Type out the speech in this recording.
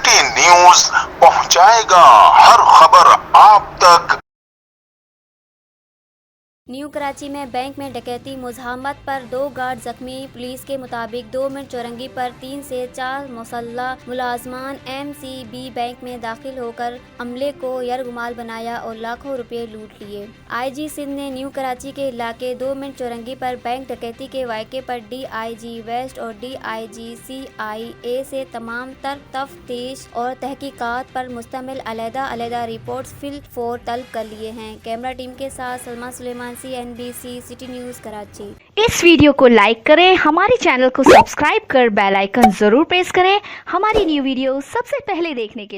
City news पहुंचाएगा हर खबर आप तक। न्यू कराची में बैंक में डकैती मुज़ाहमत पर 2 गार्ड जख्मी। पुलिस के मुताबिक 2 मिनट चौरंगी पर 3 से 4 मुसल्लह मुलाजमान MCB बैंक में दाखिल होकर अमले को यरगुमाल बनाया और लाखों रुपए लूट लिए। IG सिंध ने न्यू कराची के इलाके 2 मिनट चौरंगी पर बैंक डकैती के वाक़े पर DIG वेस्ट और DIG CIA से तमाम तर तफ्तीश और तहकीकात पर मुश्तमिल अलहदा रिपोर्ट्स फिल-4 तलब कर लिए हैं। कैमरा टीम के साथ Salma Suleman, CNBC city news Karachi. इस वीडियो को लाइक करें, हमारे चैनल को सब्सक्राइब कर बेल आइकन जरूर प्रेस करें हमारी न्यू वीडियो सबसे पहले देखने के लिए।